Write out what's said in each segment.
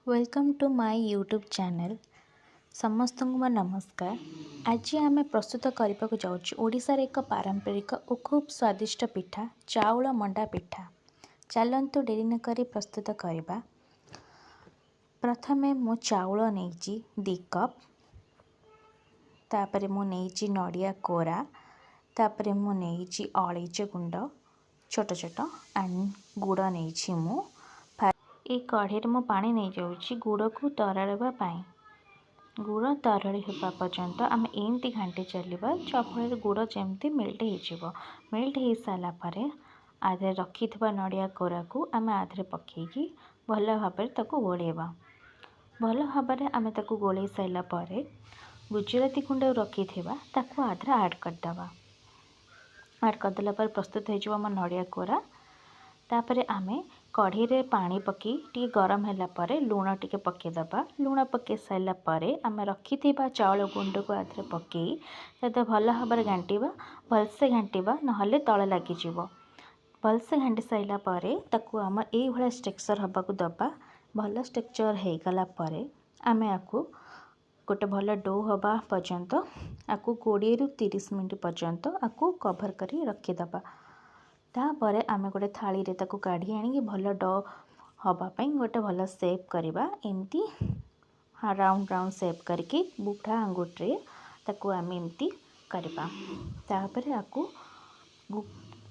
Welcome to my YouTube channel. समस्त को नमस्कार। आज आम प्रस्तुत करने को जाऊँ ओडिशार एक पारंपरिक और खूब स्वादिष्ट पिठा चाउल मंडा पिठा। चलतु डेरी न करी प्रस्तुत करवा। प्रथमे मु चाउल नहीं 2 कप, तापर मु नहीं नड़िया कोरा, तापर मु नहीं अलैच गुंड छोट छोट एंड गुड़ नहीं मु ये कढ़ी मु पानी नहीं जाऊँगी गुड़ को तराड़वा पाई। गुड़ तराड़ी होगा पर्यंत आम एमती घाटी चलवा जफल गुड़ जमती मेल्ट मेल्ट हो सारापर आधे रखि नड़िया कोरा को आम आधे पकईकी भल भाव गोलेवा। भल भाव आम गोल सारापर गुजराती गुंड रखि आधे आड करदे। आड करदेला प्रस्तुत हो नड़िया कोरा। तापर आमे कढ़ी रे पानी पकी टी गरम होला परे लूण टी पकेदबा। लूण पके सारा पर आम रखि चाउल गुंड को आधे पकई तद भल भाव घाटिबा। भलसे घाटिबा नहले तले लगिज। भलसे घाटी सारा पर आम ये स्ट्रक्चर हवा को दबा। भल स्ट्रक्चर हो गला आम आपको गोटे भल डो हवा पर्यंत आपको 20 ରୁ 30 मिनट पर्यंत आपको कभर कर रखिदबा। तापर आम गोटे थाली रे ताको काढ़ी आनी भल डो हवापाई गोटे भल सेप करवा। एमती राउंड राउंड सेप करके बुढ़ा आंगुठे ताको आम एमती करवा। तापर आपको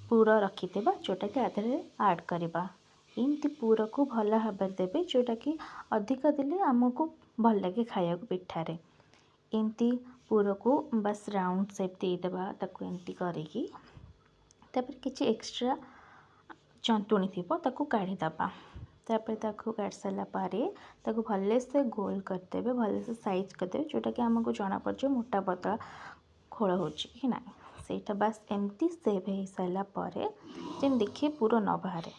पूर रखिदेबा जोटा कि आधे आड करवा। एमती पूर को भल भाव देवे जोटा कि अधिक देले आमको भल लगे खाया पिठारे। एमती पूर को बस राउंड सेप देदेबा ताको एमती करिकी। तापर किसी एक्स्ट्रा चंतुणी थी ताको काढ़ीदबा। तापर ताको काढ़ी सारा पर भले से गोल करदे भले से साइज करदे जोटा कि आमको जना पड़े मोटा पतला खोल हो कि ना सेटा बस एमती सेव हो सारा पर जेम देखिए पूरा न बाहर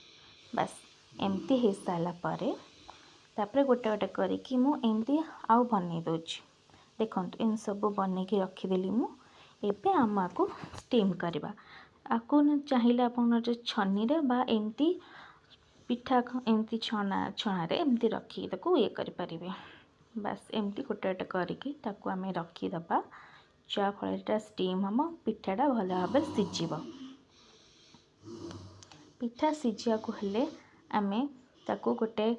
बस एमती हो सारा पर तापर गोटे गोटे करके मुझे आउ बन दूँ। देखो इन सब बन के रखीदेली मुझे आम को स्टीम करवा। आपको चाहिए आप छनी बा एमती पिठा एमती छणार एमती रखी ये करें। बस एमती गोटे गोटे करके आम रखीदबा जहाँफल स्टीम हम पिठाटा भल भाव सीझ। पिठा सीझा को हेले आम ताको गोटे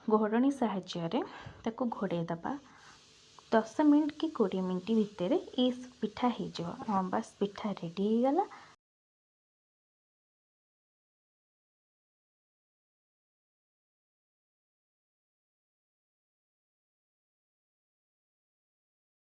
घोड़नी साहाय्य ताको घोड़ेदबा। 10 मिनट कि 20 मिनट भितर ये पिठा हो बस पिठा रेडी हो गला।